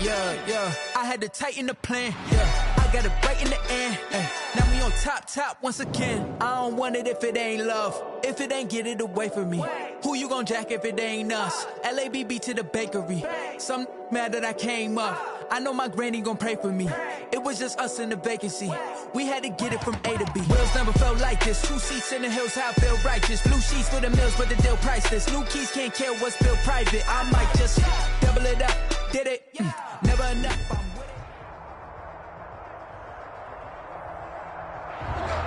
Yeah. I had to tighten the plan. Yeah, I got it right in the end. Now we on top once again. I don't want it if it ain't love. If it ain't, get it away from me. Who you gon' jack if it ain't us? LABB to the bakery. Some mad that I came up. I know my granny gon' pray for me. It was just us in the vacancy. We had to get it from A to B. Wheels never felt like this. 2 seats in the hills, how I feel righteous. Blue sheets for the mills, but the deal priceless. New keys can't care what's built private. I might just double it up. Did it? Never enough.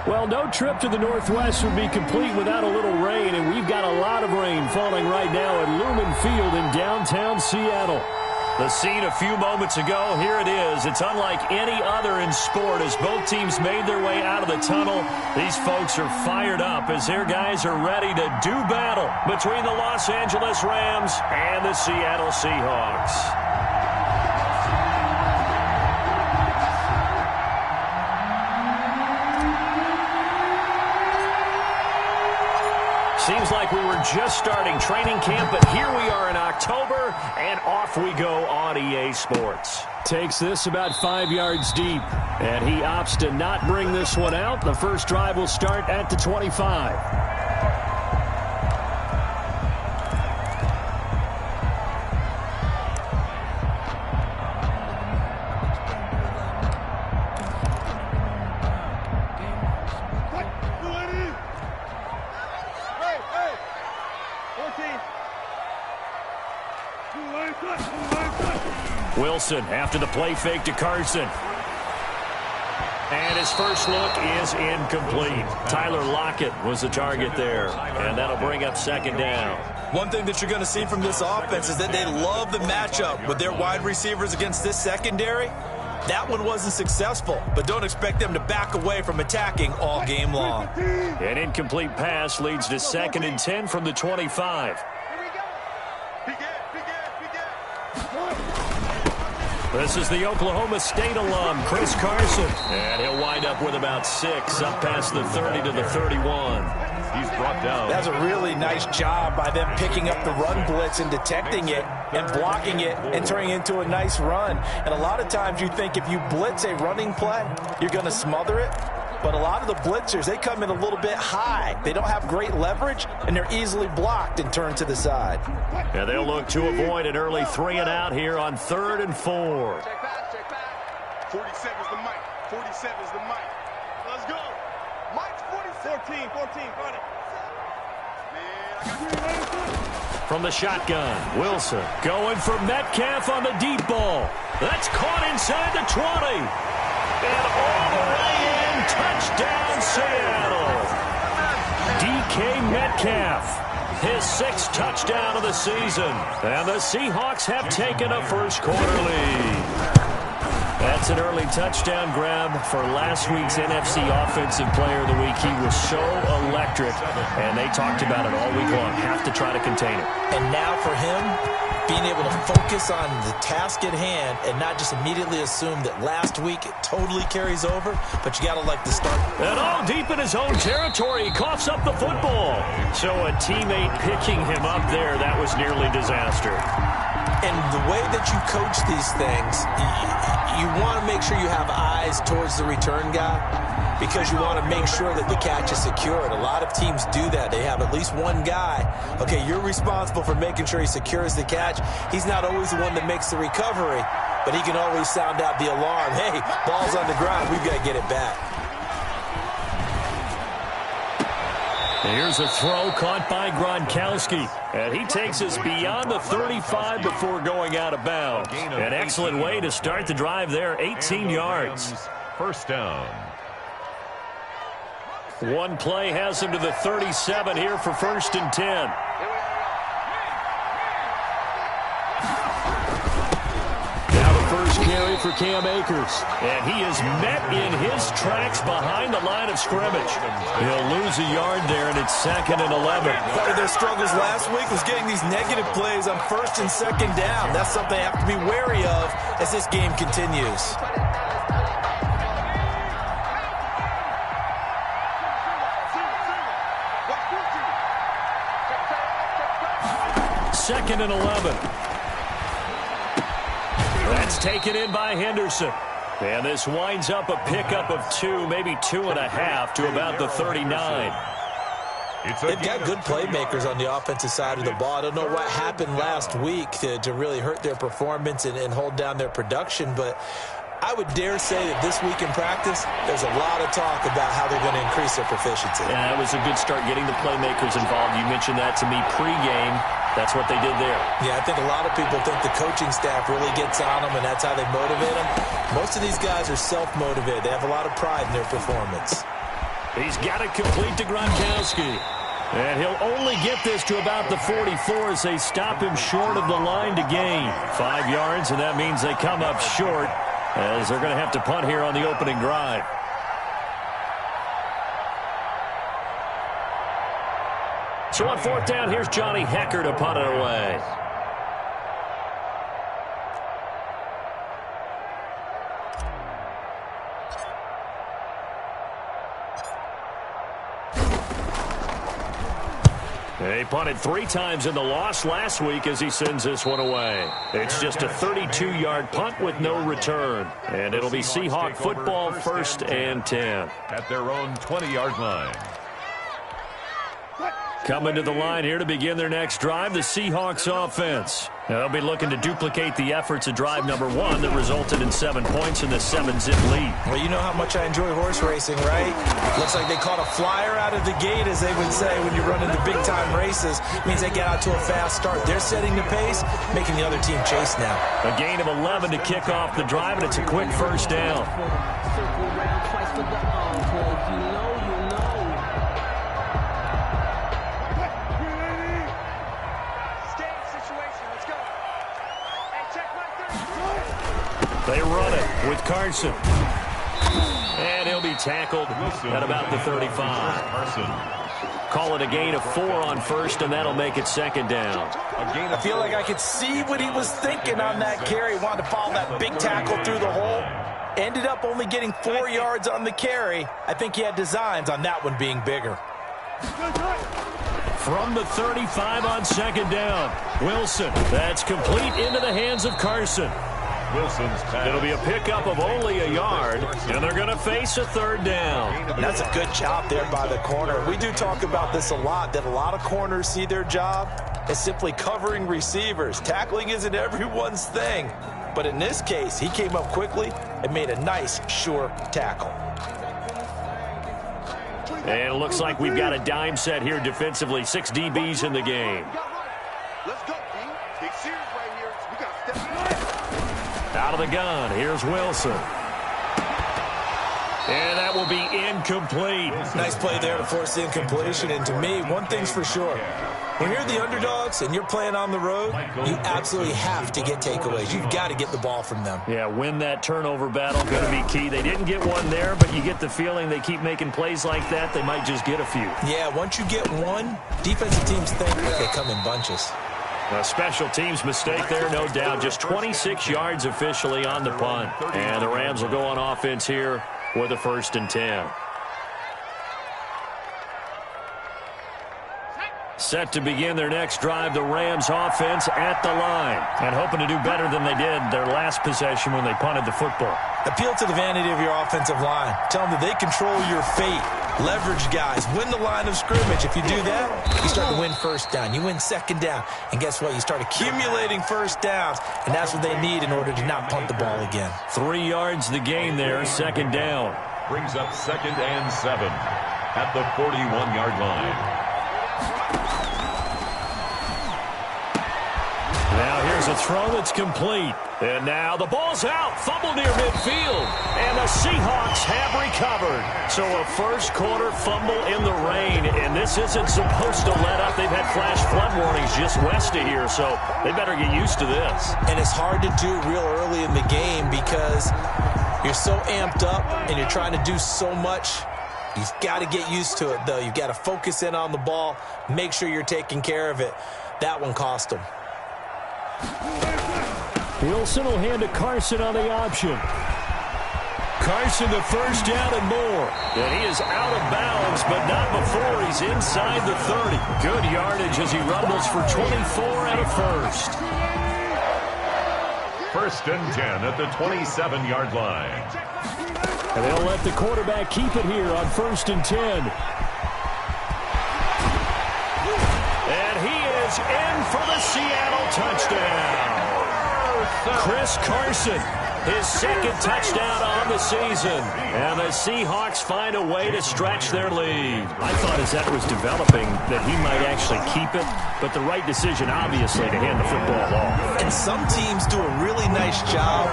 Well, no trip to the Northwest would be complete without a little rain, and we've got a lot of rain falling right now at Lumen Field in downtown Seattle. The scene a few moments ago, here it is. It's unlike any other in sport as both teams made their way out of the tunnel. These folks are fired up as their guys are ready to do battle between the Los Angeles Rams and the Seattle Seahawks. Seems like we were just starting training camp, but here we are in October, and off we go on EA Sports. Takes this about 5 yards deep, and he opts to not bring this one out. The first drive will start at the 25. Wilson after the play fake to Carson. And his first look is incomplete. Tyler Lockett was the target there. And that'll bring up second down. One thing that you're going to see from this offense is that they love the matchup with their wide receivers against this secondary. That one wasn't successful, but don't expect them to back away from attacking all game long. An incomplete pass leads to 2nd and 10 from the 25. This is the Oklahoma State alum, Chris Carson. And he'll wind up with about 6, up past the 30 to the 31. He's brought down. That's a really nice job by them picking up the run blitz and detecting it and blocking it and turning it into a nice run. And a lot of times you think if you blitz a running play, you're going to smother it. But a lot of the blitzers, they come in a little bit high. They don't have great leverage, and they're easily blocked and turned to the side. And they'll look to avoid an early 3 and out here on 3rd and 4. Check back. 47's the mic. 47's the mic. Let's go. Mike's 14, got it. From the shotgun, Wilson going for Metcalf on the deep ball. That's caught inside the 20. And all the way in, touchdown Seattle. DK Metcalf, his 6th touchdown of the season. And the Seahawks have taken a first-quarter lead. That's an early touchdown grab for last week's NFC Offensive Player of the Week. He was so electric, and they talked about it all week long. Have to try to contain it. And now for him, being able to focus on the task at hand and not just immediately assume that last week it totally carries over, but you got to like the start. And all deep in his own territory, he coughs up the football. So a teammate picking him up there, that was nearly disaster. And the way that you coach these things, you want to make sure you have eyes towards the return guy because you want to make sure that the catch is secured. A lot of teams do that. They have at least one guy. Okay, you're responsible for making sure he secures the catch. He's not always the one that makes the recovery, but he can always sound out the alarm. Hey, ball's on the ground. We've got to get it back. Here's a throw caught by Gronkowski. And he takes us beyond the 35 before going out of bounds. An excellent way to start the drive there, 18 yards. First down. One play has him to the 37 here for 1st and 10. Carry for Cam Akers. And he is met in his tracks behind the line of scrimmage. He'll lose a yard there, and it's 2nd and 11. Part of their struggles last week was getting these negative plays on 1st and 2nd down. That's something they have to be wary of as this game continues. Second and 11. It's taken in by Henderson. And this winds up a pickup of 2, maybe 2.5 to about the 39. They've got good playmakers on the offensive side of the ball. I don't know what happened last week to really hurt their performance and hold down their production, but I would dare say that this week in practice, there's a lot of talk about how they're going to increase their proficiency. Yeah, that was a good start getting the playmakers involved. You mentioned that to me pregame. That's what they did there. Yeah, I think a lot of people think the coaching staff really gets on them, and that's how they motivate them. Most of these guys are self-motivated. They have a lot of pride in their performance. He's got it complete to Gronkowski. And he'll only get this to about the 44 as they stop him short of the line to gain 5 yards, and that means they come up short as they're going to have to punt here on the opening drive. So on 4th down, here's Johnny Hecker to punt it away. He punted 3 times in the loss last week as he sends this one away. It's just a 32-yard punt with no return. And it'll be Seahawk football, 1st and 10. At their own 20-yard line. Coming to the line here to begin their next drive, the Seahawks offense. Now, they'll be looking to duplicate the efforts of drive number 1 that resulted in 7 points in the 7-zip lead. Well, you know how much I enjoy horse racing, right? Looks like they caught a flyer out of the gate, as they would say, when you're running the big-time races. It means they get out to a fast start. They're setting the pace, making the other team chase now. A gain of 11 to kick off the drive, and it's a quick 1st down. They run it with Carson. And he'll be tackled at about the 35. Call it a gain of 4 on 1st, and that'll make it 2nd down. I feel like I could see what he was thinking on that carry. Wanted to follow that big tackle through the hole. Ended up only getting 4 yards on the carry. I think he had designs on that one being bigger. From the 35 on 2nd down, Wilson. That's complete into the hands of Carson. Wilson's pass. It'll be a pickup of only a yard, and they're going to face a 3rd down. That's a good job there by the corner. We do talk about this a lot, that a lot of corners see their job as simply covering receivers. Tackling isn't everyone's thing. But in this case, he came up quickly and made a nice, sure tackle. And it looks like we've got a dime set here defensively. 6 DBs in the game. Let's go, D. Big series right here. We got to step. Out of the gun, here's Wilson. And that will be incomplete. Nice play there to force the incompletion. And to me, one thing's for sure. When you're the underdogs and you're playing on the road, you absolutely have to get takeaways. You've got to get the ball from them. Yeah, win that turnover battle, going to be key. They didn't get one there, but you get the feeling they keep making plays like that, they might just get a few. Yeah, once you get one, defensive teams think they come in bunches. A special teams mistake there, no doubt. Just 26 yards officially on the punt. And the Rams will go on offense here with a 1st and 10. Set to begin their next drive, the Rams offense at the line. And hoping to do better than they did their last possession when they punted the football. Appeal to the vanity of your offensive line. Tell them that they control your fate. Leverage guys. Win the line of scrimmage. If you do that, you start to win 1st down. You win 2nd down. And guess what? You start accumulating 1st downs. And that's what they need in order to not punt the ball again. 3 yards the gain there, 2nd down. Brings up 2nd and 7 at the 41-yard line. Now here's a throw that's complete. And now the ball's out. Fumble near midfield. And the Seahawks have recovered. So a 1st quarter fumble in the rain. And this isn't supposed to let up. They've had flash flood warnings just west of here. So they better get used to this. And it's hard to do real early in the game because you're so amped up and you're trying to do so much. You've got to get used to it, though. You've got to focus in on the ball. Make sure you're taking care of it. That one cost them. Wilson will hand to Carson on the option. Carson to 1st down and more. And he is out of bounds, but not before he's inside the 30. Good yardage as he rumbles for 24 and a 1st. First and 10 at the 27-yard line. And they'll let the quarterback keep it here on 1st and 10. And he is in for the Seattle touchdown. Chris Carson, his second touchdown on the season. And the Seahawks find a way to stretch their lead. I thought as that was developing that he might actually keep it, but the right decision, obviously, to hand the football off. And some teams do a really nice job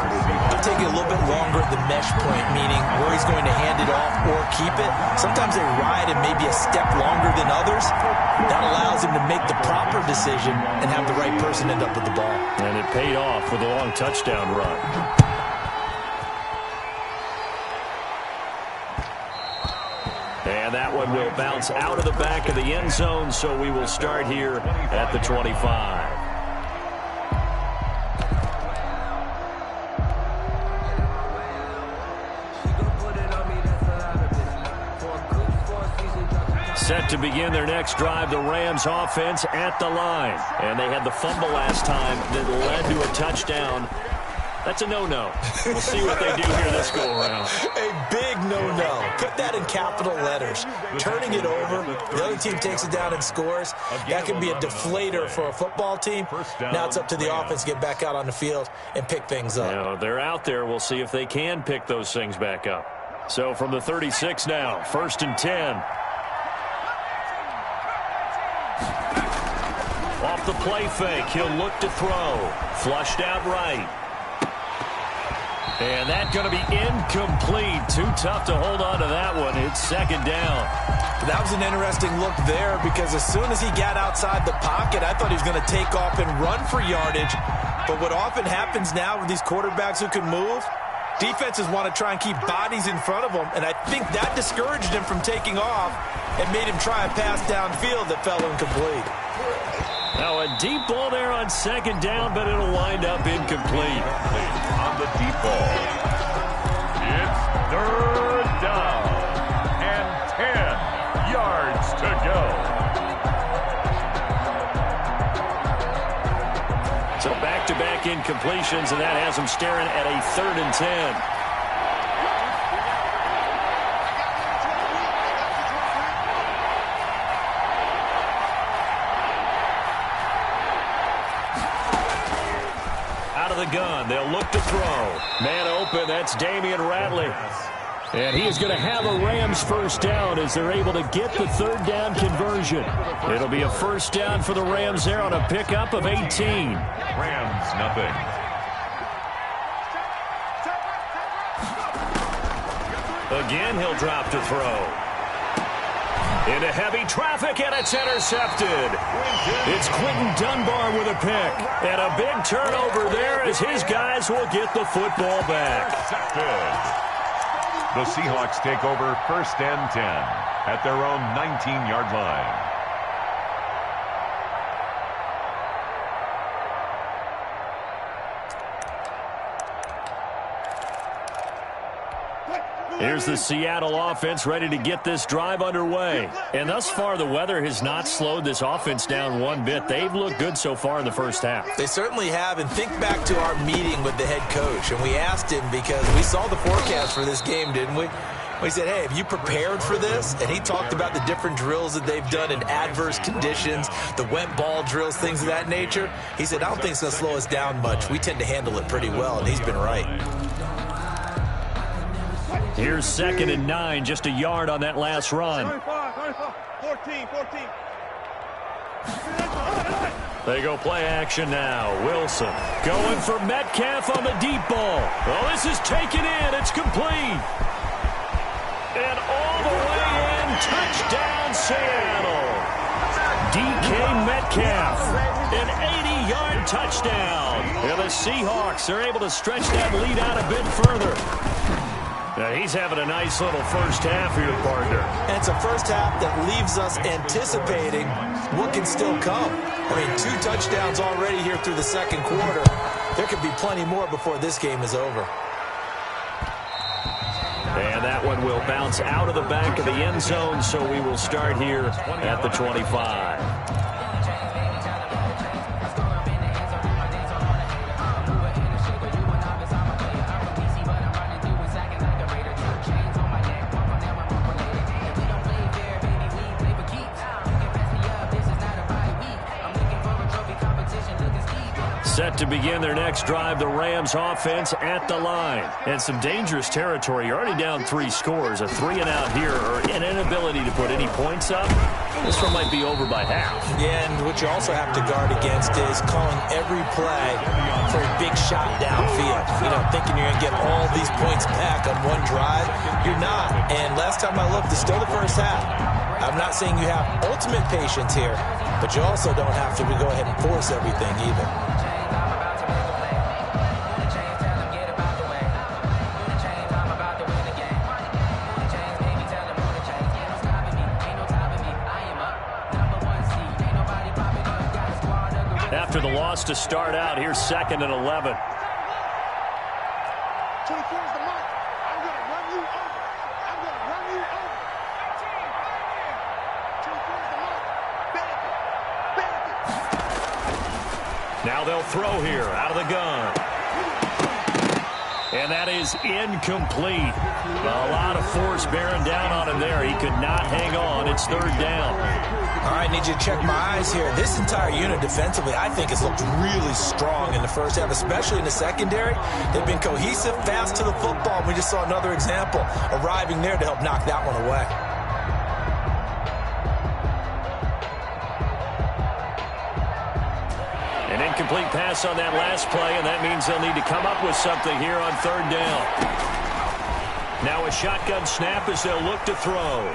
of taking a little bit longer at the mesh point, meaning where he's going to hand it off or keep it. Sometimes they ride it maybe a step longer than others. That allows him to make the proper decision and have the right person end up with the ball. And it paid off with a long touchdown run. And that one will bounce out of the back of the end zone, so we will start here at the 25. Set to begin their next drive, the Rams offense at the line. And they had the fumble last time that led to a touchdown. That's a no-no. We'll see what they do here this go-around. A big no-no. Put that in capital letters. Turning it over, the other team takes it down and scores. That can be a deflator for a football team. Now it's up to the offense to get back out on the field and pick things up. You know, they're out there. We'll see if they can pick those things back up. So from the 36 now, 1st and 10. Off the play fake, he'll look to throw. Flushed out right. And that's going to be incomplete. Too tough to hold on to that one. It's 2nd down. That was an interesting look there because as soon as he got outside the pocket, I thought he was going to take off and run for yardage. But what often happens now with these quarterbacks who can move, defenses want to try and keep bodies in front of them, and I think that discouraged him from taking off and made him try a pass downfield that fell incomplete. Now a deep ball there on 2nd down, but it'll wind up incomplete. On the deep ball, it's 3rd down and 10 yards to go. So back-to-back incompletions, and that has them staring at a 3rd and 10. The gun. They'll look to throw. Man open. That's Damian Ratley. And he is going to have a Rams 1st down as they're able to get the 3rd down conversion. It'll be a 1st down for the Rams there on a pickup of 18. Rams nothing. Again, he'll drop to throw. Into heavy traffic, and it's intercepted. It's Quentin Dunbar with a pick. And a big turnover there as his guys will get the football back. The Seahawks take over 1st and 10 at their own 19-yard line. Here's the Seattle offense ready to get this drive underway. And thus far, the weather has not slowed this offense down one bit. They've looked good so far in the 1st half. They certainly have. And think back to our meeting with the head coach. And we asked him because we saw the forecast for this game, didn't we? We said, hey, have you prepared for this? And he talked about the different drills that they've done in adverse conditions, the wet ball drills, things of that nature. He said, I don't think it's going to slow us down much. We tend to handle it pretty well, and he's been right. Here's 2nd and 9, just a yard on that last run. 14. They go play action now. Wilson going for Metcalf on the deep ball. Oh, this is taken in. It's complete. And all the way in, touchdown Seattle. DK Metcalf, an 80-yard touchdown. And the Seahawks are able to stretch that lead out a bit further. Now he's having a nice little 1st half here, partner. And it's a 1st half that leaves us anticipating what can still come. I mean, 2 touchdowns already here through the 2nd quarter. There could be plenty more before this game is over. And that one will bounce out of the back of the end zone, so we will start here at the 25. Set to begin their next drive, the Rams offense at the line. And some dangerous territory. You're already down 3 scores. A 3-and-out here, or an inability to put any points up. This one might be over by half. Yeah, and what you also have to guard against is calling every play for a big shot downfield. You know, thinking you're going to get all these points back on one drive. You're not. And last time I looked, it's still the first half. I'm not saying you have ultimate patience here, but you also don't have to go ahead and force everything either. After the loss to start out, here's 2nd and 11. 24 is the mark. I'm going to run you over. I'm going to run you over. 24 is the mark. Bag it. Now they'll throw here out of the gun. And that is incomplete. A lot of force bearing down on him there. He could not hang on. It's 3rd down. All right, need you to check my eyes here. This entire unit defensively, I think, has looked really strong in the first half, especially in the secondary. They've been cohesive, fast to the football. We just saw another example arriving there to help knock that one away. An incomplete pass on that last play, and that means they'll need to come up with something here on 3rd down. Now a shotgun snap as they'll look to throw.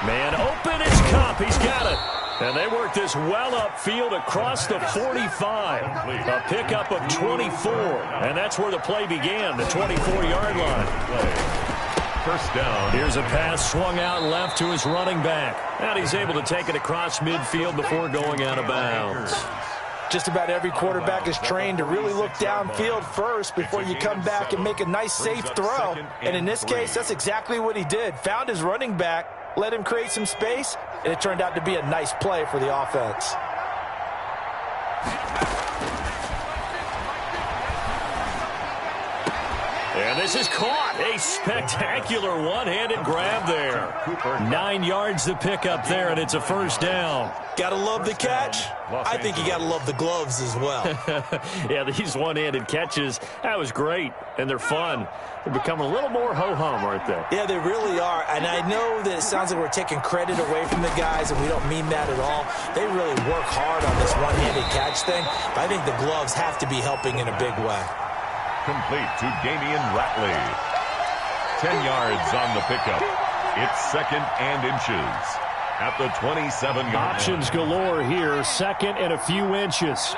Man open, it's Cup. He's got it. And they work this well upfield across the 45. A pickup of 24. And that's where the play began, the 24-yard line. First down. Here's a pass swung out left to his running back. And he's able to take it across midfield before going out of bounds. Just about every quarterback is trained to really look downfield first before you come back and make a nice, safe throw. And in this case, that's exactly what he did. Found his running back, let him create some space, and it turned out to be a nice play for the offense. And this is caught. A spectacular one-handed grab there. 9 yards to pick up there, and it's a 1st down. Gotta love the catch. I think you gotta love the gloves as well. Yeah, these one-handed catches, that was great, and they're fun. They're becoming a little more ho-hum, aren't they? Yeah, they really are. And I know that it sounds like we're taking credit away from the guys, and we don't mean that at all. They really work hard on this one-handed catch thing. But I think the gloves have to be helping in a big way. Complete to Damian Ratley. 10 yards on the pickup. It's 2nd and inches at the 27-yard line. Options galore here. 2nd and a few inches.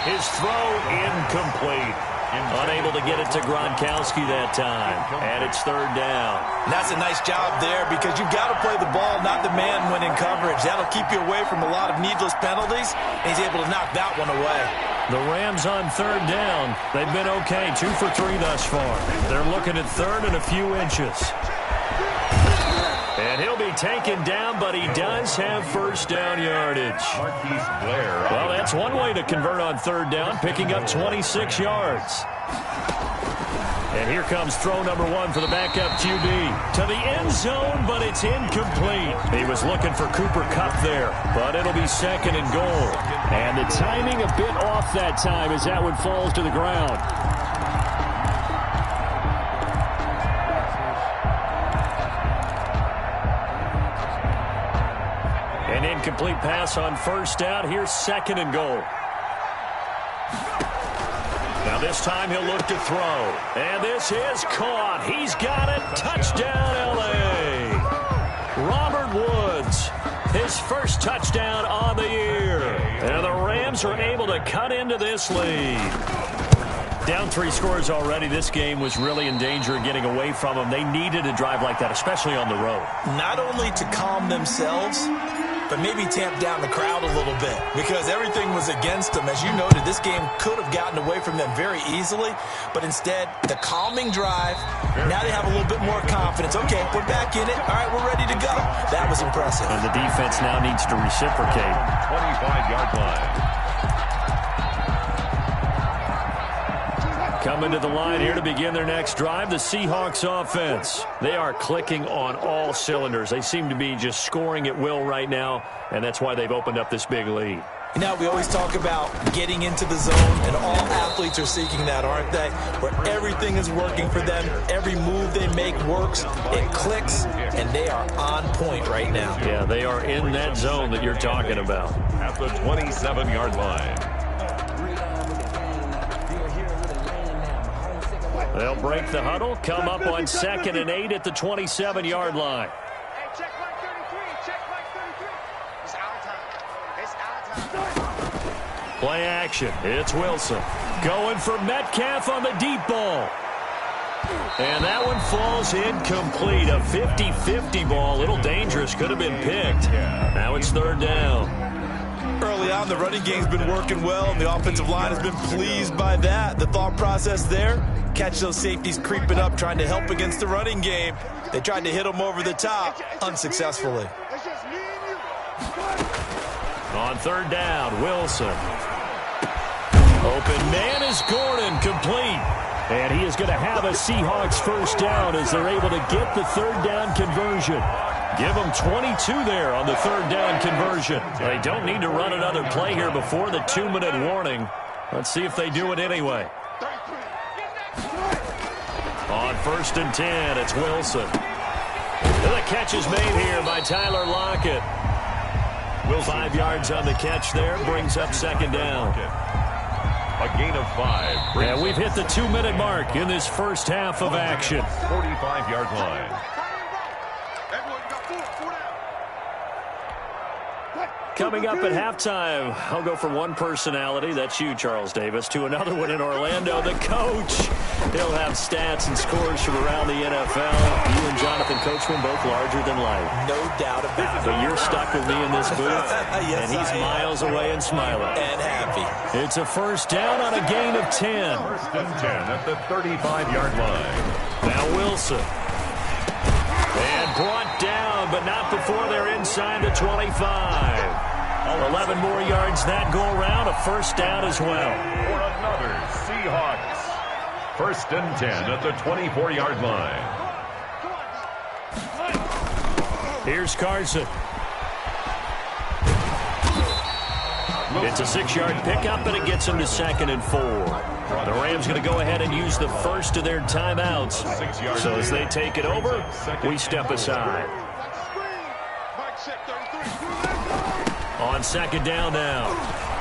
His throw incomplete. Unable to get it to Gronkowski that time. And it's 3rd down. And that's a nice job there because you've got to play the ball, not the man when in coverage. That'll keep you away from a lot of needless penalties. And he's able to knock that one away. The Rams on 3rd down. They've been okay. 2 for 3 thus far. They're looking at 3rd and a few inches. And he'll be taken down, but he does have 1st down yardage. Well, that's one way to convert on 3rd down, picking up 26 yards. And here comes throw number 1 for the backup QB. To the end zone, but it's incomplete. He was looking for Cooper Kupp there, but it'll be 2nd and goal. And the timing a bit off that time as that one falls to the ground. An incomplete pass on 1st down. Here's 2nd and goal. Now this time he'll look to throw. And this is caught. He's got it. Touchdown, L.A. Robert Woods, his 1st touchdown on the year. And the Rams are able to cut into this lead. Down 3 scores already. This game was really in danger of getting away from them. They needed a drive like that, especially on the road. Not only to calm themselves, but maybe tamp down the crowd a little bit because everything was against them. As you noted, this game could have gotten away from them very easily, but instead, the calming drive, now they have a little bit more confidence. Okay, we're back in it. All right, we're ready to go. That was impressive. And the defense now needs to reciprocate. 25-yard line. Coming to the line here to begin their next drive, the Seahawks offense. They are clicking on all cylinders. They seem to be just scoring at will right now, and that's why they've opened up this big lead. You know, we always talk about getting into the zone, and all athletes are seeking that, aren't they? Where everything is working for them. Every move they make works. It clicks, and they are on point right now. Yeah, they are in that zone that you're talking about. At the 27-yard line. They'll break the huddle, come up on 2nd and 8 at the 27-yard line. Hey, check like 33. Check like 33. It's our time. It's our time. Play action. It's Wilson. Going for Metcalf on the deep ball. And that one falls incomplete. A 50-50 ball. A little dangerous. Could have been picked. Now it's 3rd down. Early on, the running game's been working well, and the offensive line has been pleased by that. The thought process there, catch those safeties creeping up, trying to help against the running game. They tried to hit them over the top, unsuccessfully. It's just me and you. On 3rd down, Wilson. Open man is Gordon, complete. And he is going to have a Seahawks first down as they're able to get the 3rd down conversion. Give them 22 there on the 3rd down conversion. They don't need to run another play here before the 2-minute warning. Let's see if they do it anyway. On 1st and 10, it's Wilson. And the catch is made here by Tyler Lockett. 5 yards on the catch there, brings up 2nd down. A gain of 5. And we've hit the 2-minute mark in this first half of action. 45-yard line. Coming up at halftime, I'll go from one personality, that's you, Charles Davis, to another one in Orlando, the coach. He'll have stats and scores from around the NFL. You and Jonathan Coachman both larger than life. No doubt about it. But you're stuck with me in this booth, Yes, and he's miles away and smiling. And happy. It's a first down on a gain of 10. 1st and 10 at the 35-yard line. Now Wilson. And brought down, but not before they're inside the 25. 11 more yards that go around, a first down as well. For another Seahawks. 1st and 10 at the 24-yard line. Here's Carson. It's a 6-yard pickup, and it gets him to 2nd and 4. The Rams going to go ahead and use the first of their timeouts. So as they take it over, we step aside. On 2nd down now,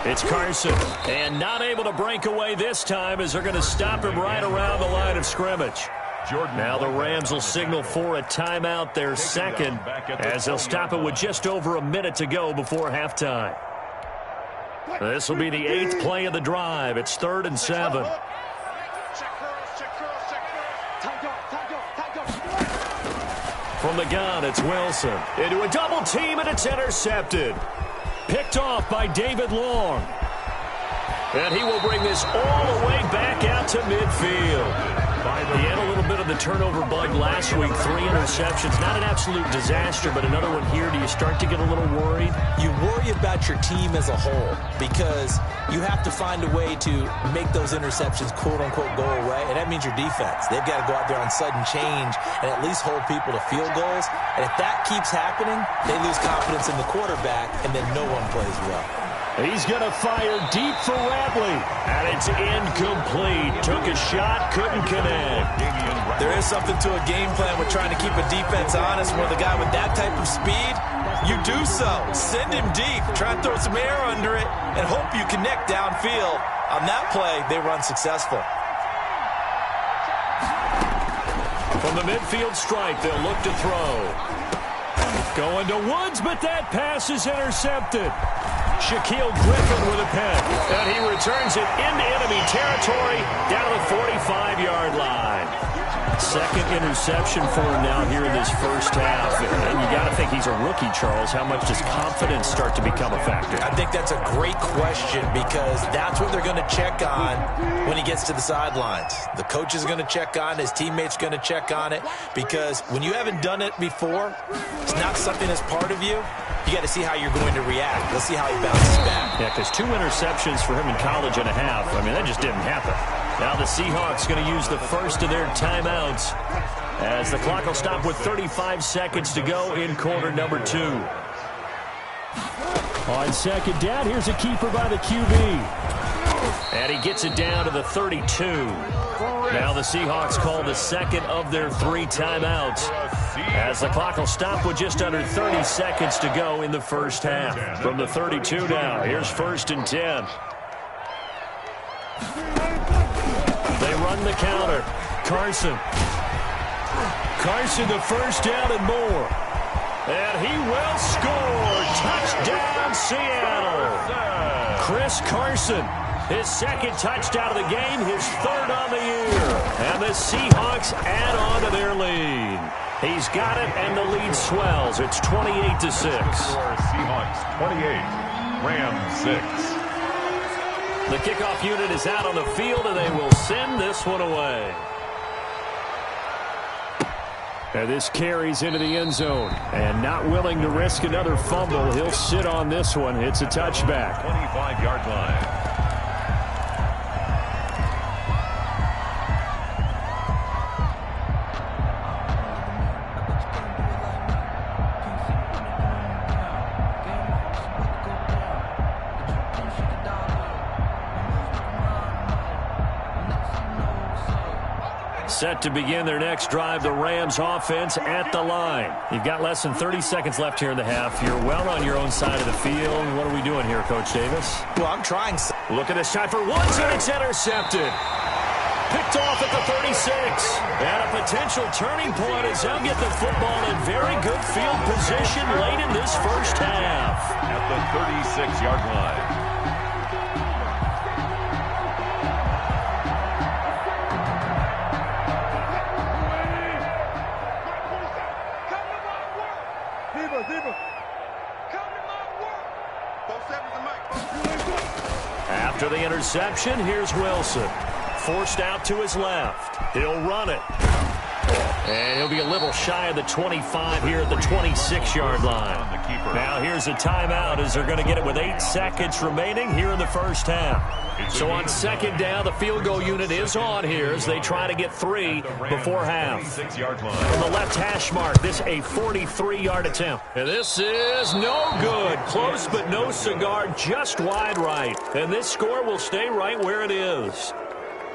it's Carson. And not able to break away this time as they're going to stop him right around the line of scrimmage. Now the Rams will signal for a timeout, their 2nd, as they'll stop it with just over a minute to go before halftime. This will be the 8th play of the drive. It's 3rd and 7. From the gun, it's Wilson. Into a double team, and it's intercepted. Picked off by David Long. And he will bring this all the way back out to midfield. He had a little bit of the turnover bug last week. 3 interceptions. Not an absolute disaster, but another one here. Do you start to get a little worried? You worry about your team as a whole because you have to find a way to make those interceptions, quote-unquote, go away, and that means your defense. They've got to go out there on sudden change and at least hold people to field goals. And if that keeps happening, they lose confidence in the quarterback, and then no one plays well. He's going to fire deep for Radley. And it's incomplete. Took a shot, couldn't connect. There is something to a game plan with trying to keep a defense honest. With a guy with that type of speed, you do so. Send him deep. Try and throw some air under it and hope you connect downfield. On that play, they were unsuccessful. From the midfield stripe, they'll look to throw. Going to Woods, but that pass is intercepted. Shaquille Griffin with a pen, and he returns it into enemy territory down to the 45-yard line. 2nd interception for him now here in this first half. And you got to think he's a rookie, Charles. How much does confidence start to become a factor? I think that's a great question because that's what they're going to check on when he gets to the sidelines. The coach is going to check on, his teammates going to check on it, because when you haven't done it before, it's not something that's part of you. You got to see how you're going to react. Let's see how he bounces back. Yeah, because 2 interceptions for him in college and a half, I mean, that just didn't happen. Now the Seahawks going to use the first of their timeouts as the clock will stop with 35 seconds to go in quarter number 2. On second down, here's a keeper by the QB. And he gets it down to the 32. Now the Seahawks call the second of their 3 timeouts as the clock will stop with just under 30 seconds to go in the first half. From the 32 now, here's 1st and 10. They run the counter. Carson, the first down and more. And he will score. Touchdown, Seattle. Chris Carson, his 2nd touchdown of the game, his 3rd on the year. And the Seahawks add on to their lead. He's got it, and the lead swells. It's 28-6. Seahawks 28, Rams 6. The kickoff unit is out on the field, and they will send this one away. And this carries into the end zone. And not willing to risk another fumble, he'll sit on this one. It's a touchback. 25-yard line. Set to begin their next drive, the Rams offense at the line. You've got less than 30 seconds left here in the half. You're well on your own side of the field. What are we doing here, Coach Davis? Well, I'm trying. Look at this shot for Woods, and it's intercepted. Picked off at the 36. And a potential turning point as they'll get the football in very good field position late in this first half. At the 36-yard line. After the interception, here's Wilson. Forced out to his left. He'll run it. And he'll be a little shy of the 25 here at the 26-yard line. Now here's a timeout as they're going to get it with 8 seconds remaining here in the first half. So on second down, the field goal unit is on here as they try to get 3 before half. From the left hash mark, this a 43-yard attempt. And this is no good. Close but no cigar, just wide right. And this score will stay right where it is.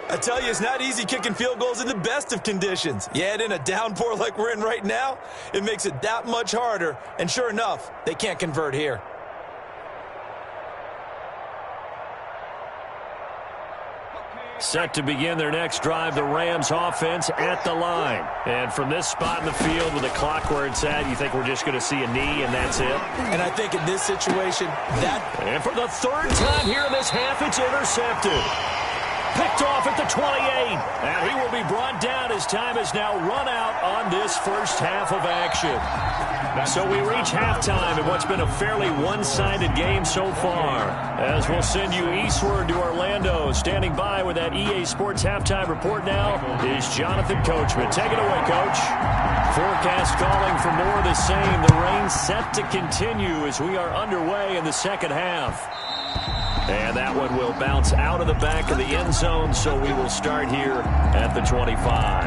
I tell you, it's not easy kicking field goals in the best of conditions. Yet in a downpour like we're in right now, it makes it that much harder. And sure enough, they can't convert here. Set to begin their next drive, the Rams offense at the line. And from this spot in the field with the clock where it's at, you think we're just going to see a knee and that's it? And I think in this situation, And for the 3rd time here in this half, it's intercepted. Picked off at the 28. And he will be brought down as time has now run out on this first half of action. So we reach halftime in what's been a fairly one-sided game so far. As we'll send you eastward to Orlando. Standing by with that EA Sports halftime report now is Jonathan Coachman. Take it away, Coach. Forecast calling for more of the same. The rain set to continue as we are underway in the second half. And that one will bounce out of the back of the end zone, so we will start here at the 25.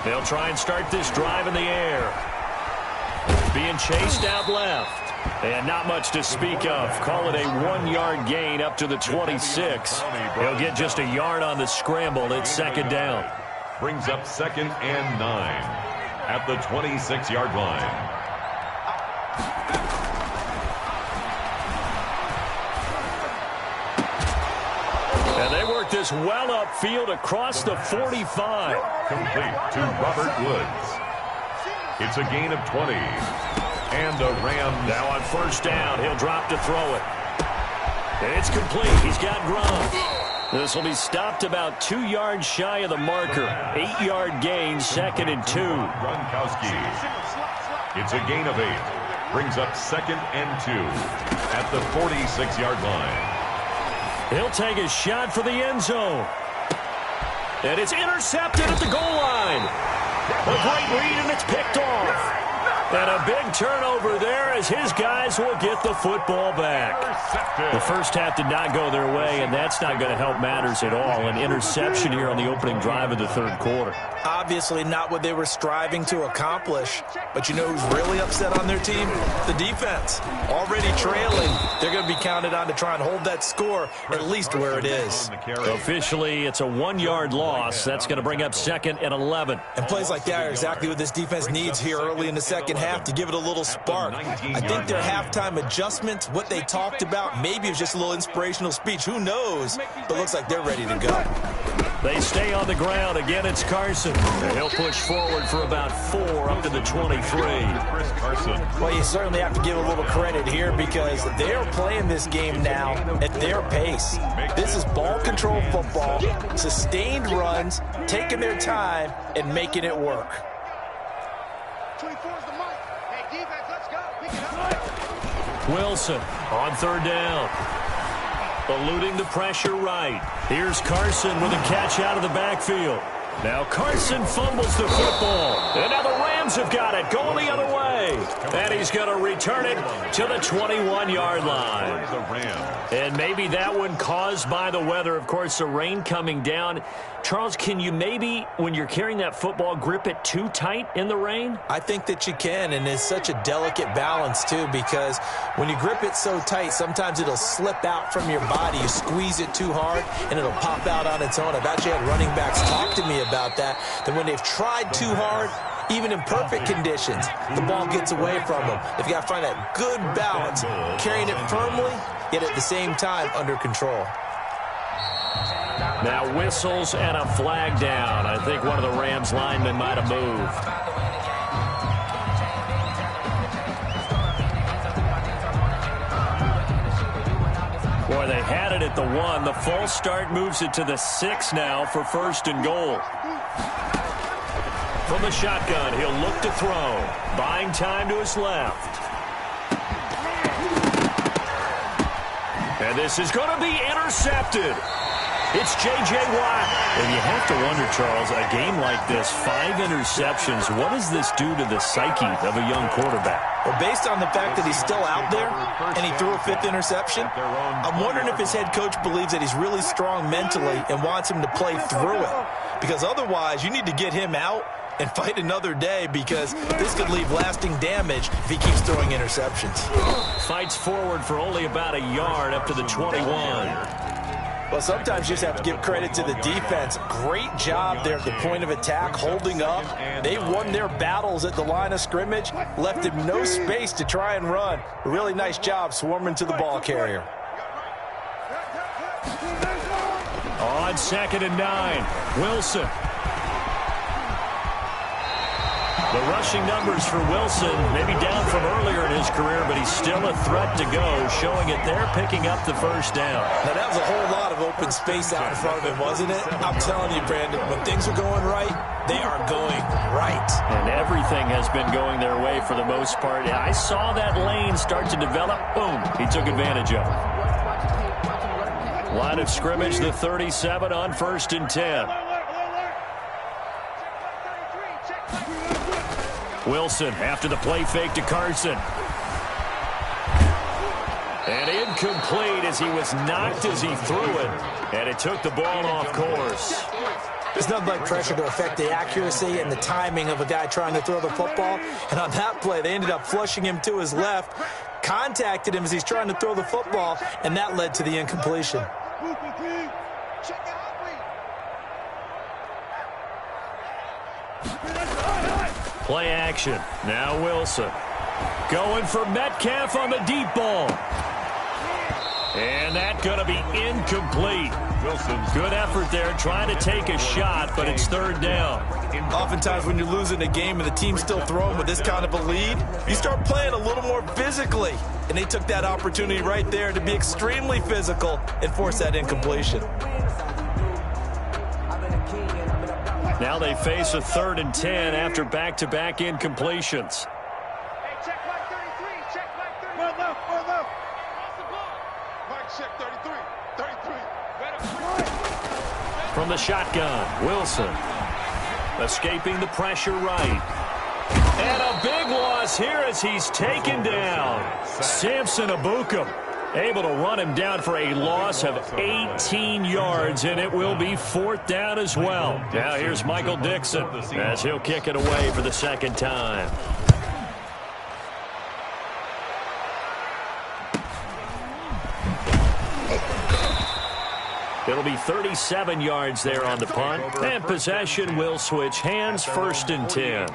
They'll try and start this drive in the air. Being chased out left. And not much to speak of. Call it a 1-yard gain up to the 26. He'll get just a yard on the scramble. It's second down. Brings up 2nd and 9 at the 26-yard line. And they work this well upfield across the 45. Complete to Robert Woods. It's a gain of 20. And the Rams now on first down. He'll drop to throw it. And it's complete. He's got Gronk. This will be stopped about 2 yards shy of the marker. 8-yard gain, 2nd and 2. Gronkowski. It's a gain of 8. Brings up 2nd and 2 at the 46-yard line. He'll take a shot for the end zone. And it's intercepted at the goal line. A great read, and it's picked off. And a big turnover there as his guys will get the football back. The first half did not go their way, and that's not going to help matters at all. An interception here on the opening drive of the third quarter. Obviously not what they were striving to accomplish. But you know who's really upset on their team? The defense. Already trailing. They're going to be counted on to try and hold that score at least where it is. Officially, it's a 1-yard loss. That's going to bring up 2nd and 11. And plays like that are exactly what this defense needs here early in the second half to give it a little spark. I think their halftime adjustments, what they talked about, maybe it was just a little inspirational speech. Who knows? But looks like they're ready to go. They stay on the ground. Again, it's Carson. And he'll push forward for about 4 up to the 23. Well, you certainly have to give a little credit here because they're playing this game now at their pace. This is ball control football, sustained runs, taking their time, and making it work. 24 is the mic. Hey, defense, let's go. Pick it up. Wilson on 3rd down. Eluding the pressure right. Here's Carson with a catch out of the backfield. Now Carson fumbles the football. And now the Rams have got it going the other way. And he's going to return it to the 21-yard line. And maybe that one caused by the weather. Of course, the rain coming down. Charles, can you maybe, when you're carrying that football, grip it too tight in the rain? I think that you can, and it's such a delicate balance, too, because when you grip it so tight, sometimes it'll slip out from your body. You squeeze it too hard, and it'll pop out on its own. I've actually had running backs talk to me about that when they've tried too hard, even in perfect conditions, the ball gets away from them. They've got to find that good balance, carrying it firmly, yet at the same time under control. Now whistles and a flag down. I think one of the Rams linemen might have moved. Boy, they had it at the 1. The false start moves it to the 6 now for 1st and goal. From the shotgun, he'll look to throw. Buying time to his left. And this is going to be intercepted. It's J.J. Watt. And you have to wonder, Charles, a game like this, 5 interceptions, what does this do to the psyche of a young quarterback? Well, based on the fact that he's still out there and he threw a 5th interception, I'm wondering if his head coach believes that he's really strong mentally and wants him to play through it. Because otherwise, you need to get him out and fight another day because this could leave lasting damage if he keeps throwing interceptions. Fights forward for only about a yard up to the 21. Well, sometimes you just have to give credit to the defense. Great job there at the point of attack, holding up. They won their battles at the line of scrimmage, left him no space to try and run. A really nice job swarming to the ball carrier. On 2nd and 9, Wilson. The rushing numbers for Wilson, maybe down from earlier in his career, but he's still a threat to go, showing it there, picking up the 1st down. Now, that was a whole lot of open space out in front of him, wasn't it? I'm telling you, Brandon, when things are going right, they are going right. And everything has been going their way for the most part. I saw that lane start to develop. Boom, he took advantage of it. Line of scrimmage, the 37 on 1st and 10. Wilson after the play fake to Carson. And incomplete as he was knocked as he threw it. And it took the ball off course. There's nothing like pressure to affect the accuracy and the timing of a guy trying to throw the football. And on that play, they ended up flushing him to his left, contacted him as he's trying to throw the football, and that led to the incompletion. Play action. Now Wilson. Going for Metcalf on the deep ball. And that's going to be incomplete. Good effort there trying to take a shot, but it's 3rd down. Oftentimes when you're losing a game and the team's still throwing with this kind of a lead, you start playing a little more physically. And they took that opportunity right there to be extremely physical and force that incompletion. Now they face a 3rd and 10 after back-to-back incompletions. Hey, check Mike 33. Check Mike 33. More left. More left. Off the ball. Mike, check 33. From the shotgun, Wilson. Escaping the pressure right. And a big loss here as he's taken down. Samson Abukum able to run him down for a loss of 18 yards, and it will be 4th down as well. Now here's Michael Dixon as he'll kick it away for the second time. It'll be 37 yards there on the punt, and possession will switch hands, 1st and 10.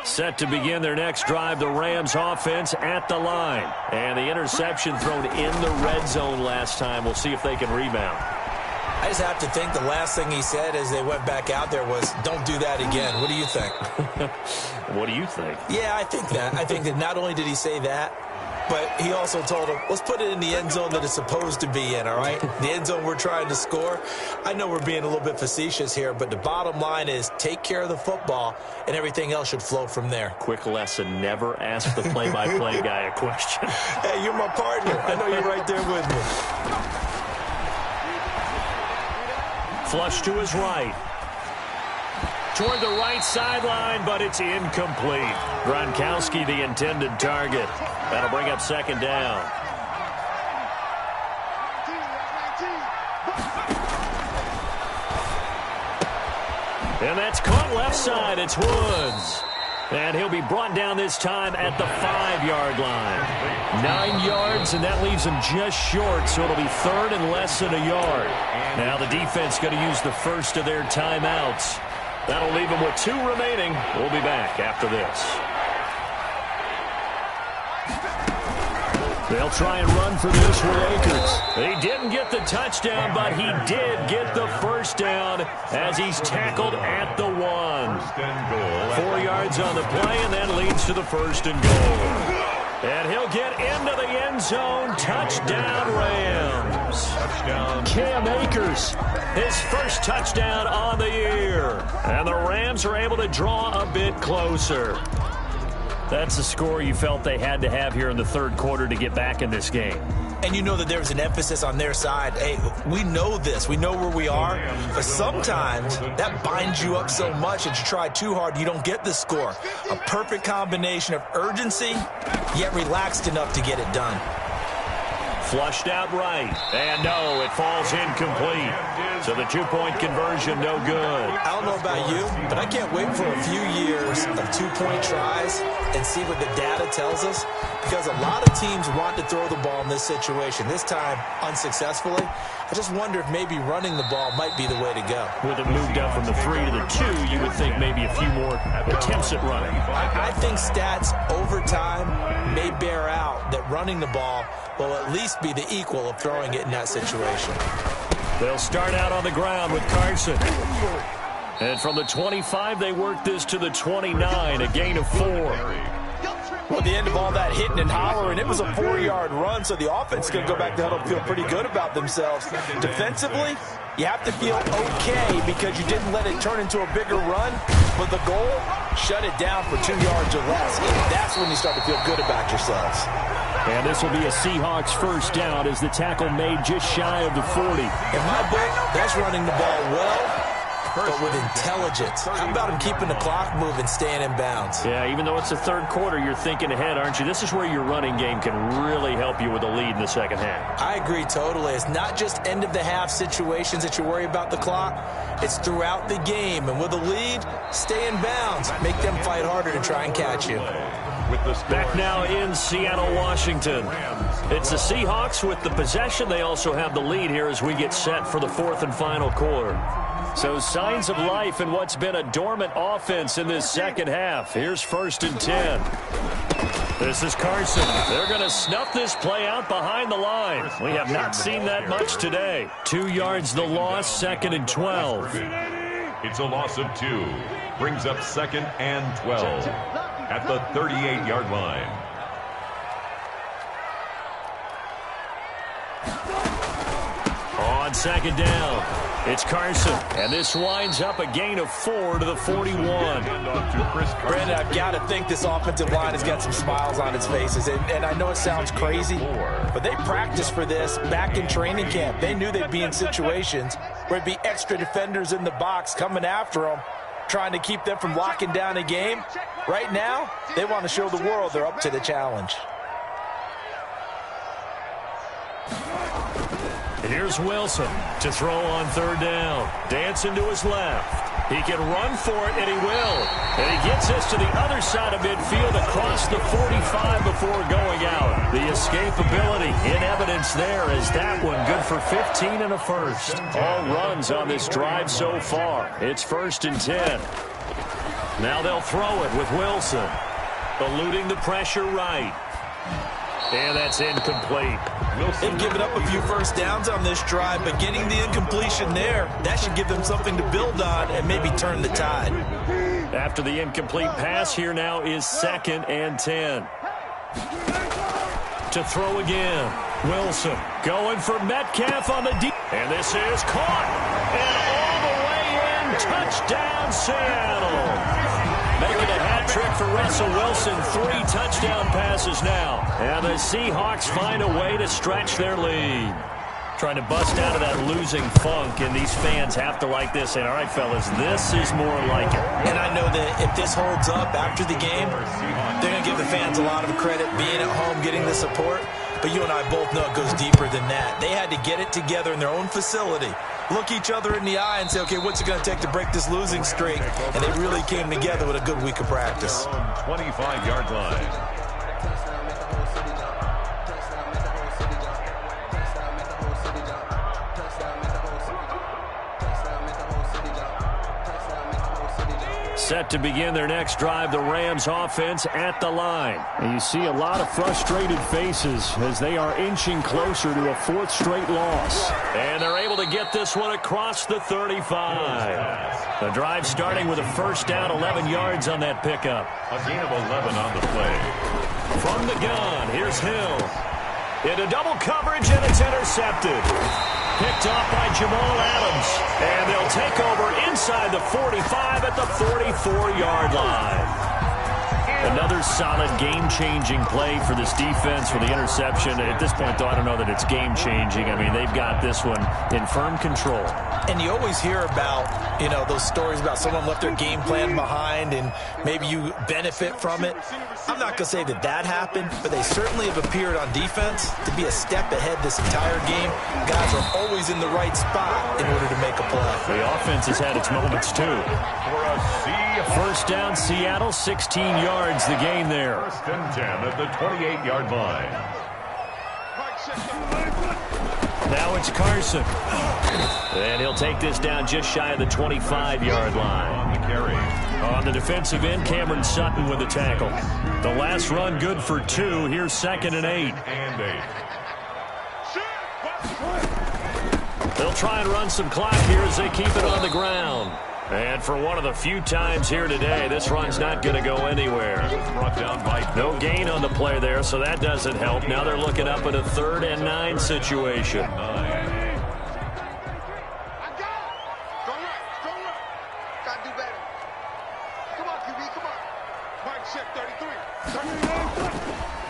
Set to begin their next drive, the Rams offense at the line. And the interception thrown in the red zone last time. We'll see if they can rebound. I just have to think the last thing he said as they went back out there was, don't do that again. What do you think? What do you think? Yeah, I think that. I think that not only did he say that, but he also told him, let's put it in the end zone that it's supposed to be in, all right? The end zone we're trying to score. I know we're being a little bit facetious here, but the bottom line is take care of the football, and everything else should flow from there. Quick lesson, never ask the play-by-play guy a question. Hey, you're my partner. I know you're right there with me. Flush to his right. Toward the right sideline, but it's incomplete. Gronkowski, the intended target. That'll bring up 2nd down. And that's caught left side. It's Woods. And he'll be brought down this time at the 5-yard line. 9 yards, and that leaves him just short, so it'll be 3rd and less than a yard. Now the defense going to use the first of their timeouts. That'll leave them with 2 remaining. We'll be back after this. They'll try and run for this with Akers. He didn't get the touchdown, but he did get the 1st down as he's tackled at the 1. 4 yards on the play, and that leads to the 1st and goal. And he'll get into the end zone. Touchdown, Rams. Cam Akers, his first touchdown on the year. And the Rams are able to draw a bit closer. That's the score you felt they had to have here in the 3rd quarter to get back in this game. And you know that there's an emphasis on their side. Hey, we know this. We know where we are. But sometimes that binds you up so much that you try too hard, you don't get the score. A perfect combination of urgency, yet relaxed enough to get it done. Flushed out right. And no, it falls incomplete. So the 2-point conversion, no good. I don't know about you, but I can't wait for a few years of 2-point tries and see what the data tells us. Because a lot of teams want to throw the ball in this situation. This time, unsuccessfully. I just wonder if maybe running the ball might be the way to go. With it moved up from the 3 to the 2, you would think maybe a few more attempts at running. I think stats over time may bear out that running the ball will at least be the equal of throwing it in that situation. They'll start out on the ground with Carson. And from the 25, they work this to the 29, a gain of 4. Well, at the end of all that hitting and hollering, it was a 4-yard run, so the offense is going to go back to huddle and feel pretty good about themselves. Defensively, you have to feel okay because you didn't let it turn into a bigger run, but the goal, shut it down for 2 yards or less. That's when you start to feel good about yourselves. And this will be a Seahawks 1st down as the tackle made just shy of the 40. In my book, that's running the ball well, but with intelligence. How about him keeping the clock moving, staying in bounds? Yeah, even though it's the 3rd quarter, you're thinking ahead, aren't you? This is where your running game can really help you with a lead in the 2nd half. I agree totally. It's not just end-of-the-half situations that you worry about the clock. It's throughout the game. And with a lead, stay in bounds. Make them fight harder to try and catch you. Back now in Seattle, Washington. It's the Seahawks with the possession. They also have the lead here as we get set for the 4th and final quarter. So signs of life in what's been a dormant offense in this 2nd half. Here's 1st and 10. This is Carson. They're going to snuff this play out behind the line. We have not seen that much today. 2 yards the loss, 2nd and 12. It's a loss of 2. Brings up 2nd and 12 at the 38-yard line. On 2nd down. It's Carson, and this winds up a gain of 4 to the 41. Brandon, I've got to think this offensive line has got some smiles on its faces, and I know it sounds crazy, but they practiced for this back in training camp. They knew they'd be in situations where it'd be extra defenders in the box coming after them, trying to keep them from locking down a game. Right now, they want to show the world they're up to the challenge. Here's Wilson to throw on third down. Dancing to his left. He can run for it, and he will. And he gets us to the other side of midfield across the 45 before going out. The escapability in evidence there is that one good for 15 and a first. All runs on this drive so far. It's 1st and 10. Now they'll throw it with Wilson. Eluding the pressure right. And that's incomplete. They've given up a few first downs on this drive, but getting the incompletion there, that should give them something to build on and maybe turn the tide. After the incomplete pass, here now is 2nd and 10. To throw again. Wilson going for Metcalf on the deep. And this is caught. And all the way in. Touchdown, Seattle. Making a hat trick for Russell Wilson. 3 touchdown passes now. And the Seahawks find a way to stretch their lead. Trying to bust out of that losing funk, and these fans have to like this. And all right, fellas, this is more like it. And I know that if this holds up after the game, they're going to give the fans a lot of credit being at home, getting the support. But you and I both know it goes deeper than that. They had to get it together in their own facility, look each other in the eye and say, okay, what's it going to take to break this losing streak? And they really came together with a good week of practice. 25-yard line. Set to begin their next drive, the Rams offense at the line. And you see a lot of frustrated faces as they are inching closer to a 4th straight loss. And they're able to get this one across the 35. The drive starting with a first down, 11 yards on that pickup. A gain of 11 on the play. From the gun, here's Hill. Into double coverage, and it's intercepted. Picked off by Jamal Adams. And they'll take over inside the 45 at the 44-yard line. Another solid game-changing play for this defense with the interception. At this point, though, I don't know that it's game-changing. I mean, they've got this one in firm control. And you always hear about, you know, those stories about someone left their game plan behind and maybe you benefit from it. I'm not going to say that that happened, but they certainly have appeared on defense to be a step ahead this entire game. Guys are always in the right spot in order to make a play. The offense has had its moments, too. First down, Seattle, 16 yards the game there. 1st and 10 at the 28-yard line. Now it's Carson. And he'll take this down just shy of the 25-yard line. On the carry. On the defensive end, Cameron Sutton with the tackle. The last run good for 2. Here's 2nd and 8. And 8. They'll try and run some clock here as they keep it on the ground. And for one of the few times here today, this run's not going to go anywhere. Brought down by no gain on the play there, so that doesn't help. Now they're looking up at a 3rd and 9 situation.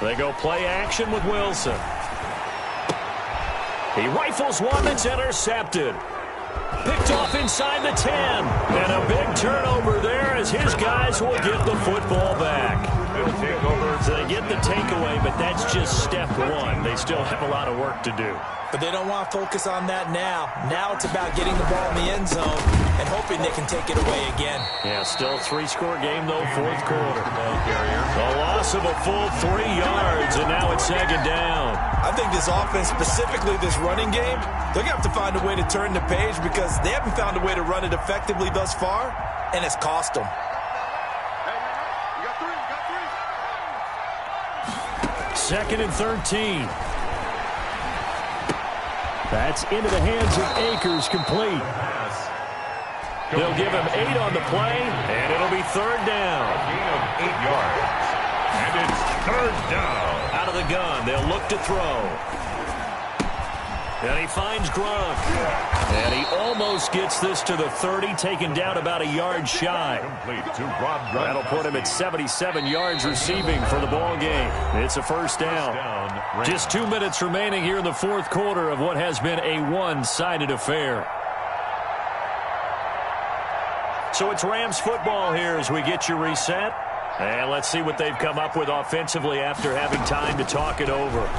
They go play action with Wilson. He rifles one that's intercepted. Picked off inside the 10. And a big turnover there as his guys will get the football back. They'll take over. So they get the takeaway, but that's just step 1. They still have a lot of work to do. But they don't want to focus on that now. Now it's about getting the ball in the end zone and hoping they can take it away again. Yeah, still 3-score game, though, 4th quarter. A loss of a full 3 yards, and now it's 2nd down. I think this offense, specifically this running game, they're going to have to find a way to turn the page because they haven't found a way to run it effectively thus far, and it's cost them. Second and 13. That's into the hands of Akers, complete. They'll give him 8 on the play, and it'll be 3rd down. A gain of 8 yards. And it's 3rd down. Out of the gun, they'll look to throw. And he finds Gronk. And he almost gets this to the 30, taken down about a yard shy. That'll put him at 77 yards receiving for the ball game. It's a first down. Just 2 minutes remaining here in the fourth quarter of what has been a one-sided affair. So it's Rams football here as we get you reset. And let's see what they've come up with offensively after having time to talk it over.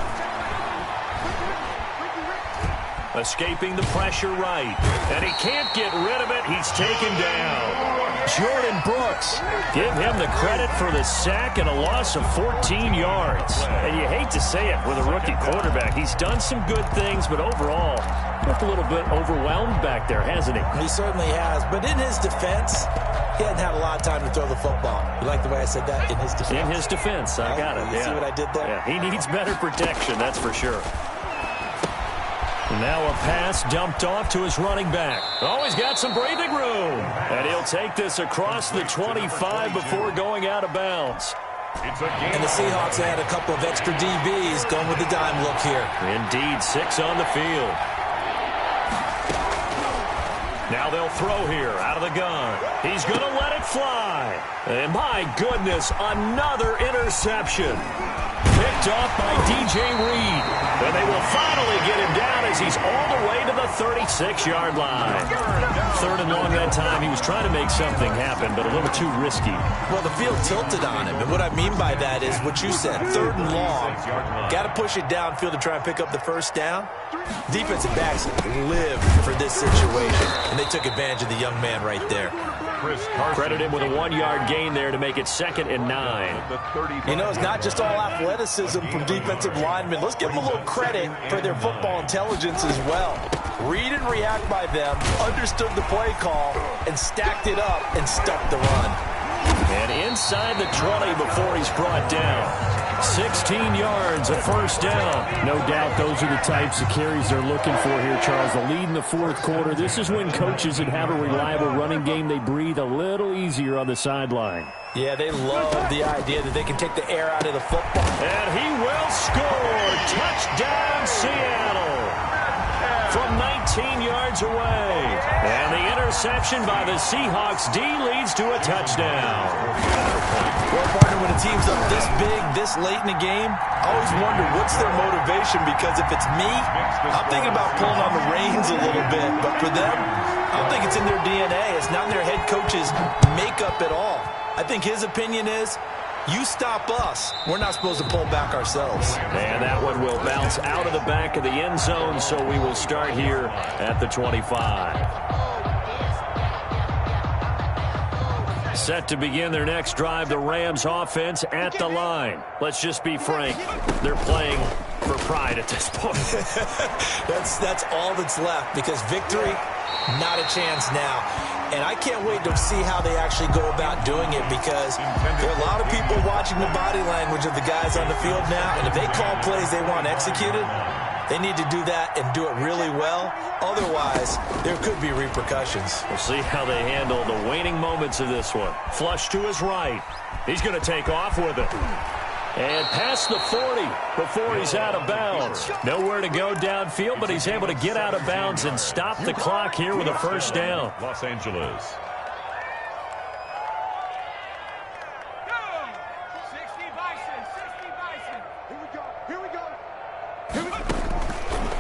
Escaping the pressure right. And he can't get rid of it. He's taken down. Jordan Brooks. Give him the credit for the sack and a loss of 14 yards. And you hate to say it with a rookie quarterback. He's done some good things, but overall, looked a little bit overwhelmed back there, hasn't he? He certainly has. But in his defense, he hadn't had a lot of time to throw the football. You like the way I said that? In his defense. In his defense. I got it. You see what I did there? Yeah, he needs better protection, that's for sure. Now a pass dumped off to his running back. Oh, he's got some breathing room. And he'll take this across the 25 before going out of bounds. And the Seahawks had a couple of extra DBs going with the dime look here. Indeed, 6 on the field. Now they'll throw here out of the gun. He's going to let it fly. And my goodness, another interception. Picked off by DJ Reed. And they will finally get him down as he's all the way to the 36-yard line. 3rd and long that time. He was trying to make something happen, but a little too risky. Well, the field tilted on him. And what I mean by that is what you said. 3rd and long. Got to push it downfield to try and pick up the first down. Defensive backs live for this situation. And they took advantage of the young man right there. Credit him with a 1-yard gain there to make it 2nd and 9. You know, it's not just all athleticism from defensive linemen. Let's give them a little credit for their football intelligence as well. Read and react by them, understood the play call, and stacked it up and stuck the run. And inside the 20 before he's brought down. 16 yards, a first down. No doubt those are the types of carries they're looking for here, Charles. The lead in the fourth quarter. This is when coaches that have a reliable running game, they breathe a little easier on the sideline. Yeah, they love the idea that they can take the air out of the football. And he will score. Touchdown, Seattle. From 19 yards away. And the interception by the Seahawks D leads to a touchdown. Well, partner, when a team's up this big, this late in the game, I always wonder what's their motivation, because if it's me, I'm thinking about pulling on the reins a little bit. But for them, I don't think it's in their DNA. It's not in their head coach's makeup at all. I think his opinion is, you stop us, we're not supposed to pull back ourselves. And that one will bounce out of the back of the end zone, so we will start here at the 25. Set to begin their next drive, the Rams offense at the line. Let's just be frank, they're playing for pride at this point. That's all that's left, because victory, not a chance now. And I can't wait to see how they actually go about doing it, because there are a lot of people watching the body language of the guys on the field now, and if they call plays they want executed, they need to do that and do it really well. Otherwise, there could be repercussions. We'll see how they handle the waning moments of this one. Flush to his right. He's going to take off with it. And past the 40 before he's out of bounds. Nowhere to go downfield, but he's able to get out of bounds and stop the clock here with a first down. Los Angeles.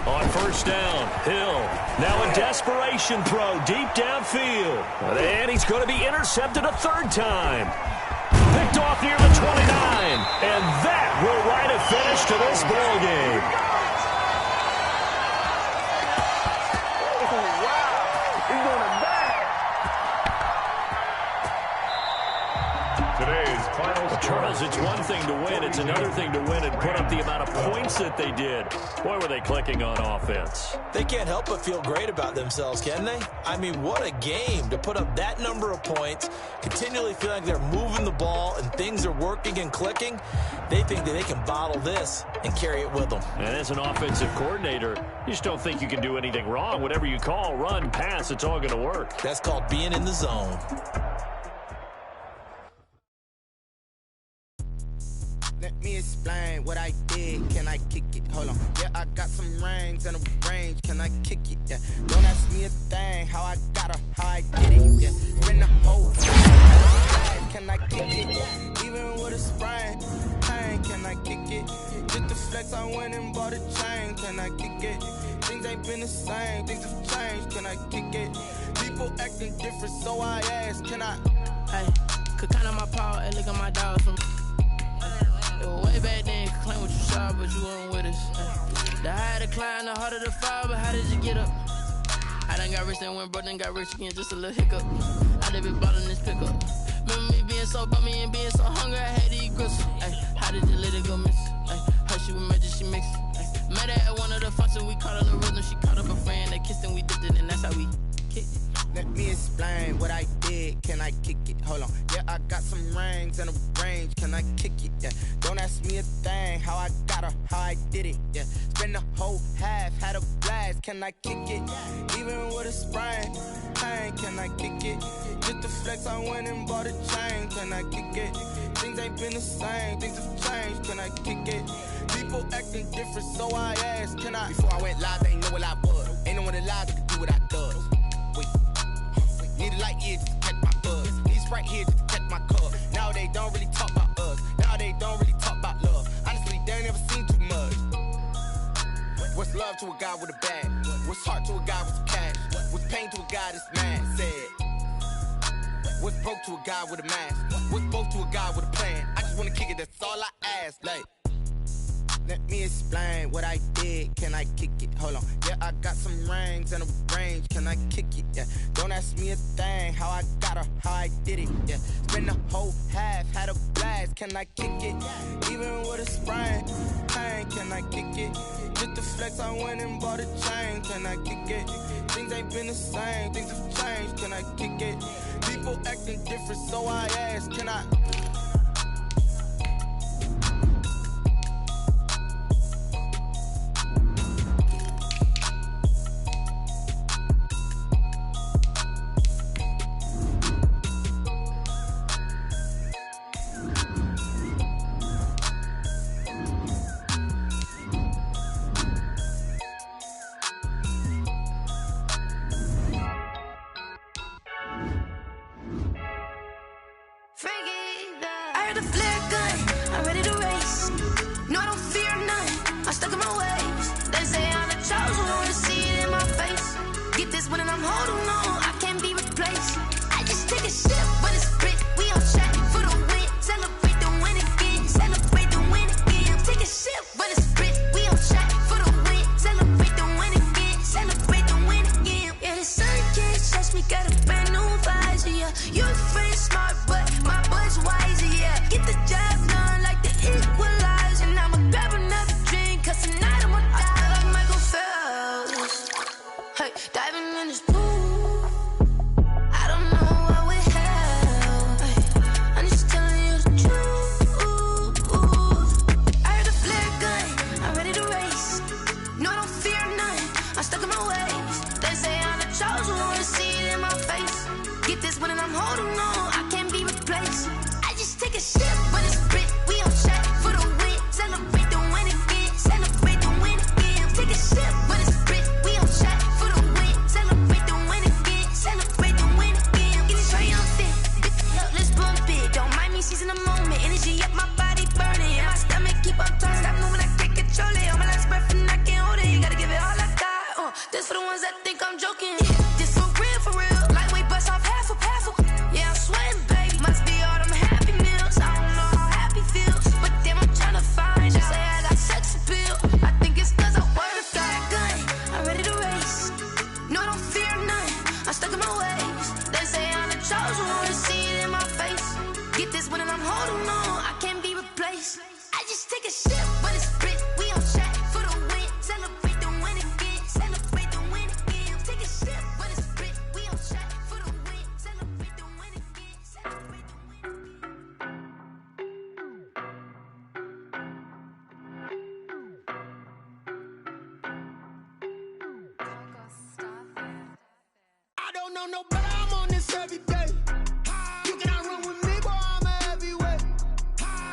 On first down, Hill. Now a desperation throw deep downfield. And he's going to be intercepted a 3rd time. Picked off near the 29. And that will write a finish to this ball game. Oh, wow. He's going to back. Today's final score. Charles, it's one thing to win. It's another thing to win and put up the amount of points that they did. Boy, were they clicking on offense. They can't help but feel great about themselves, can they? I mean, what a game to put up that number of points, continually feel like they're moving the ball and things are working and clicking. They think that they can bottle this and carry it with them. And as an offensive coordinator, you just don't think you can do anything wrong. Whatever you call, run, pass, it's all going to work. That's called being in the zone. Let me explain what I did. Can I kick it? Hold on. Yeah, I got some rings and a range. Can I kick it? Yeah. Don't ask me a thing. How I got her, how I did it. Yeah. Spin the whole thing. Can I kick it? Even with a sprain. Pain. Can I kick it? Just the flex, I went and bought a chain. Can I kick it? Things ain't been the same. Things have changed. Can I kick it? People acting different, so I ask. Can I? Hey, could count on my power and look at my dogs from. Way back then, could claim what you saw, but you weren't with us. The higher the climb, the harder the fall, but how did you get up? I done got rich and went broke, then got rich again, just a little hiccup. I done been ballin' this pickup. Remember me being so bummy and being so hungry, I had to eat grits. How did you let it go miss? Her she with magic, she mixed. Met her at one of the functions, we caught her the rhythm, she caught up a friend, they kissed and we dipped it, and that's how we kicked it. Let me explain what I did. Can I kick it? Hold on. Yeah, I got some rings and a range. Can I kick it? Yeah. Don't ask me a thing. How I got her, how I did it. Yeah. Spend the whole half, had a blast. Can I kick it? Even with a sprain. Pain. Can I kick it? Just the flex, I went and bought a chain. Can I kick it? Things ain't been the same. Things have changed. Can I kick it? People acting different, so I ask. Can I? Before I went live, they ain't know what I was. Ain't no one alive that could do what I does. Wait. Need a light here just to catch my buzz. Need Sprite here just to catch my cup. Now they don't really talk about us. Now they don't really talk about love. Honestly, they ain't never seen too much. What's love to a guy with a bag? What's heart to a guy with some cash? What's pain to a guy that's mad? Said. What's broke to a guy with a mask? What's both to a guy with a plan? I just wanna kick it, that's all I ask. Like, let me explain what I did. Can I kick it? Hold on. Yeah, I got some rings and a range. Can I kick it? Yeah. Don't ask me a thing. How I got her, how I did it. Yeah. Spend the whole half, had a blast. Can I kick it? Even with a sprain. Pain. Can I kick it? Just the flex, I went and bought a chain. Can I kick it? Things ain't been the same. Things have changed. Can I kick it? People acting different, so I ask. Can I?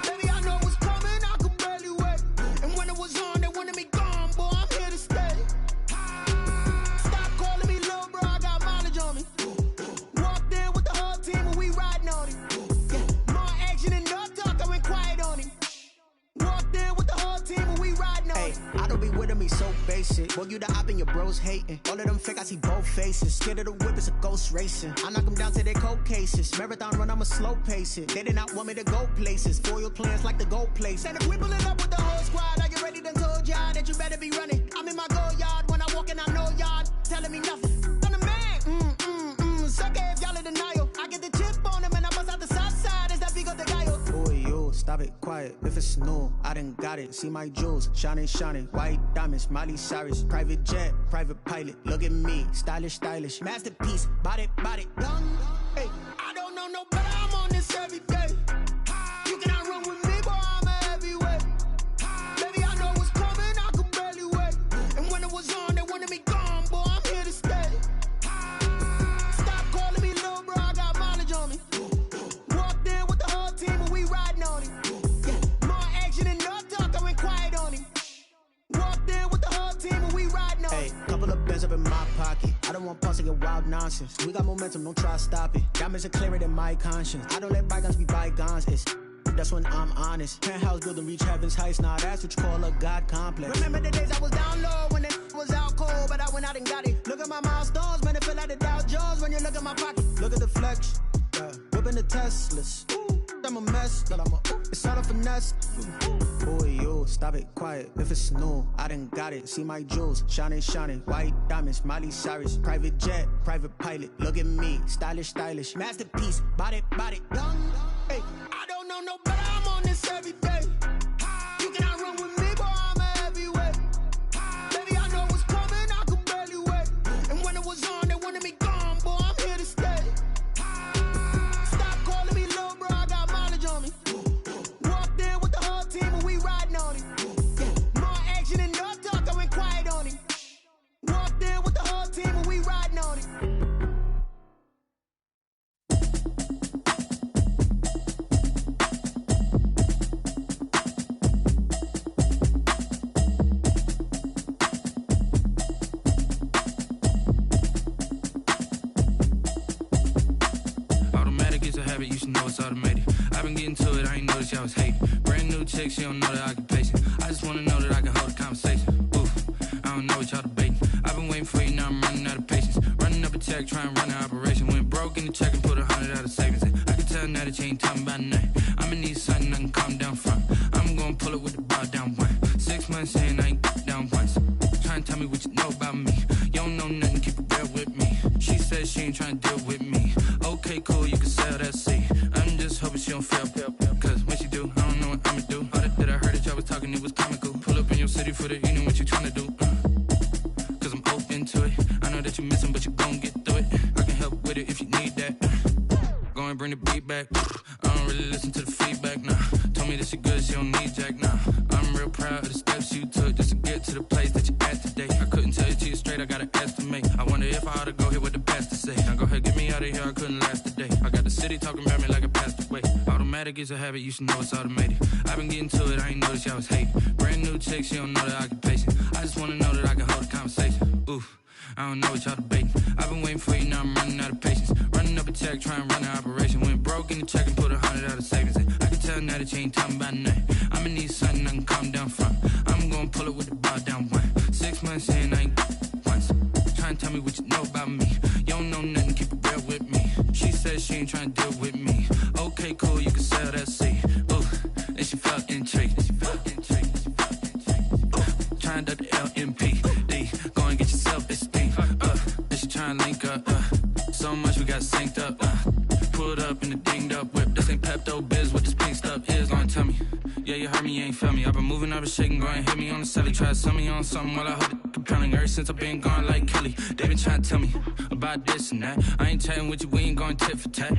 Baby, I know what's coming. I don't be with me so basic. Boy, you the op and your bros hating. All of them fake, I see both faces. Scared of the whip, it's a ghost racing. I knock them down to their cold cases. Marathon run, I'ma slow pace it. They did not want me to go places. Foil plans like the gold place. And if we pulling up with the whole squad, are you ready? Done told y'all that you better be running. I'm in my go yard when I walk in, I know y'all telling me nothing. I'm the man. Suck it if y'all in denial. I get the chip on him and I bust out the south side. Is that Vigo de Gallo? Boy, yo, stop it, quiet. If it's new, I done got it. See my jewels, shining, shining. White diamonds, Miley Cyrus. Private jet, private pilot. Look at me, stylish, stylish. Masterpiece, body, done. Hey, I don't know no better. I'm on this every day. You cannot run with me, boy, I'm a heavyweight. Baby, I know what's coming, I could barely wait. And when it was on, they wanted me gone, boy, I'm here to stay. Stop calling me little bro, I got mileage on me. Walked in with the whole team and we riding on him. Yeah, more action and no talk, I went quiet on him. Walked in with the whole team and we riding on him. Hey, couple of bands up in my pocket. I don't want pause to get wild nonsense. We got momentum, don't try to stop it. Diamonds are clearer than my conscience. I don't let bygones be bygones. That's when I'm honest. Penthouse building, reach heaven's heights. Now that's what you call a God complex. Remember the days I was down low when it was out cold, but I went out and got it. Look at my milestones, man, it feel like the Dow Jones when you look at my pocket. Look at the flex, whipping the Teslas. I'm a mess, but it's all a finesse. Boy, yo, stop it, quiet. If it's new, I done got it. See my jewels, shining, shining. White diamonds, Miley Cyrus. Private jet, private pilot. Look at me, stylish, stylish. Masterpiece, body, done. Hey, I don't know no better. I'm on this every day. You cannot run with me, boy, I'm a heavyweight. Baby, I know what's coming, I could barely wait. And when it was on, they wanted me gone, boy, I'm here to stay. Stop calling me little bro, I got mileage on me. Walked in with the whole team and we riding on him. Yeah, more action and no talk, I went quiet on him. Walked in with the whole team and we riding on him. You should know it's automated. I've been getting to it, I ain't noticed y'all was hating. Brand new chick, she don't know the occupation. I just wanna know that I can hold a conversation. Oof, I don't know what y'all debating. I've been waiting for you, now I'm running out of patience. Running up a check, trying to run an operation. Went broke in the check and put 100 out of savings in. I can tell now that you ain't talking about nothing. I'ma need something I can calm down from. I'm gonna pull it with the bar down one. 6 months in, I ain't down once. Trying to tell me what you know about me. You don't know nothing, keep it real with me. She says she ain't trying to deal with me. Okay, cool, you can sell that seat. I'm just hoping she don't fail. Cause when she do, I don't know what I'ma do. All that I heard that y'all was talking, it was comical. Pull up in your city for the evening, what you trying to do? Cause I'm open to it. I know that you missing, but you gon' get through it. I can help with it if you need that. Go and bring the beat back. I don't really listen to the feedback, nah. Told me that she good, she don't need jack, nah. I'm real proud of the steps you took just to get to the place that you at today. I couldn't tell you to you straight, I gotta estimate. I wonder if I ought to go here with the best to say. Now go ahead, get me out of here, I couldn't last a day. I got the city talking about me like I passed away. Automatic is a habit, you should know it's automated. I've been getting to it, I ain't noticed y'all was hating. Brand new chick, she don't know the occupation. I just wanna know that I can hold a conversation. Oof, I don't know what y'all debating. I've been waiting for you, now I'm running out of patience. Running up a check, trying to run an operation. Went broke in the check and put 100 out of savings in. I can tell now that you ain't talking about nothing. I'ma need something I can calm down from. I'm gonna pull it with the bar down one. 6 months in, I ain't once. Trying to tell me what you know about me. You don't know nothing, keep it real with me. She says she ain't trying to deal with me. Okay, cool, you can sell that seat. Ooh, and she felt intrigued. Trying to the LMPD. Go and get your self-esteem. And she trying to link up. So much we got synced up. Pulled up in the dinged up whip. This ain't Pepto-Biz, what this pink stuff is. Long tell me. Yeah, you heard me, you ain't felt me. I've been moving, I've been shaking, go and hit me on the celly. Try to sell me on something while I hold it compelling. Ever since I've been gone like Kelly, they been trying to tell me about this and that. I ain't chatting with you, we ain't going tit for tat.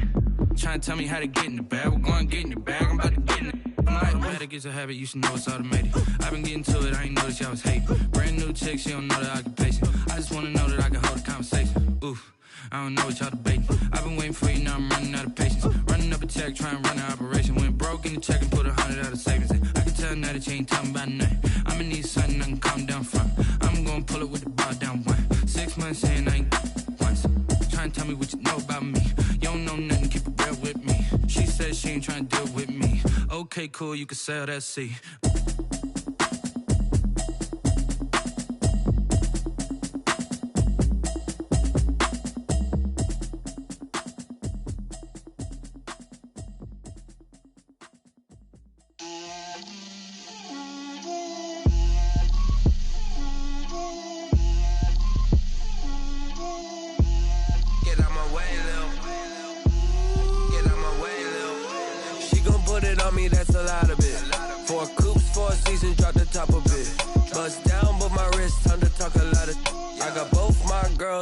Trying to tell me how to get in the bag, we're going to get in the bag, I'm about to get in it. Automatic is a habit, you should know it's automated. I've been getting to it, I ain't noticed y'all was hating. Brand new chick, she don't know the occupation. I just wanna know that I can hold a conversation. Oof, I don't know what y'all debating. I've been waiting for you, now I'm running out of patience. Running up a check, trying to run an operation. Went broke in the check and put 100 out of savings in. I can tell now that you ain't talking about nothing. I'ma need something I can calm down from. I'm gonna pull it with the bar down one. 6 months in, I ain't once. Trying to tell me what you know about me. You don't know nothing, keep it real with me. She says she ain't trying to deal with me. Okay, cool, you can sell that seat.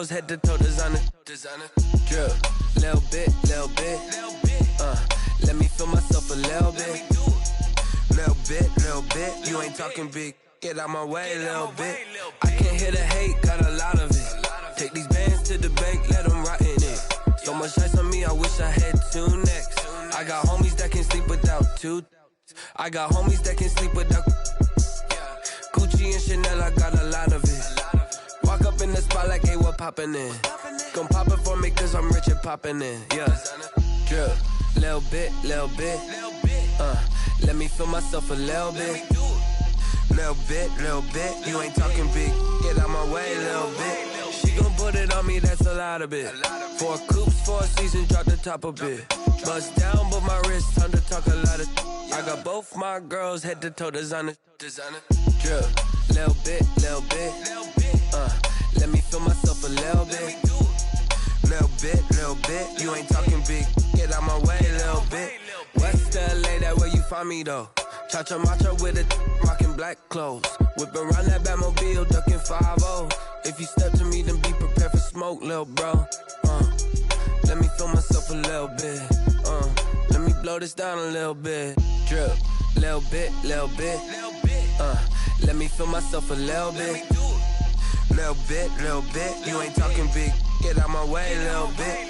girls head to toe designer. Drip, little bit. Let me feel myself a little bit. Little bit. You ain't talking big. Get out my way, little bit. I can't hear the hate, got a lot of it. Take these bands to the bank, let them rot in it. So much ice on me, I wish I had 2 necks. I got homies that can sleep without 2. I got homies that can sleep without Gucci and Chanel, I got a lot of it. Walk up in the spot like, hey, what poppin' in? Gon' pop it for me cause I'm rich and poppin' in, yeah. Drip, little bit. Let me feel myself a little bit. Little bit. You ain't talking big. Get out my way, little bit. She gon' put it on me, that's a lot of it. 4 coops, 4 seasons, drop the top a bit. Bust down, but my wrist, time to talk a lot of. I got both my girls head to toe designer. Drip, little bit. Let me feel myself a little bit. Little bit. You ain't talking big. Get out my way, little bit. West LA, that where you find me though. Cha-cha matcha with a rockin' black clothes. Whip around that Batmobile, ducking 5-0. If you step to me, then be prepared for smoke, lil' bro. Let me feel myself a little bit. Let me blow this down a little bit. Drip, little bit. Let me feel myself a little bit. Little bit. You ain't talking big. Get out my way, little bit.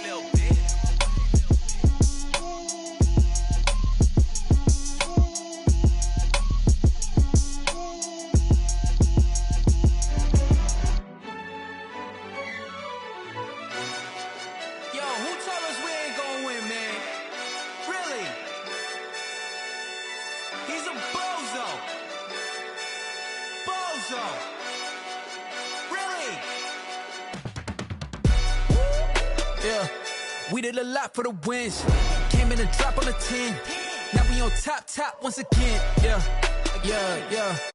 We did a lot for the wins. Came in a drop on a 10. Now we on top once again. Yeah.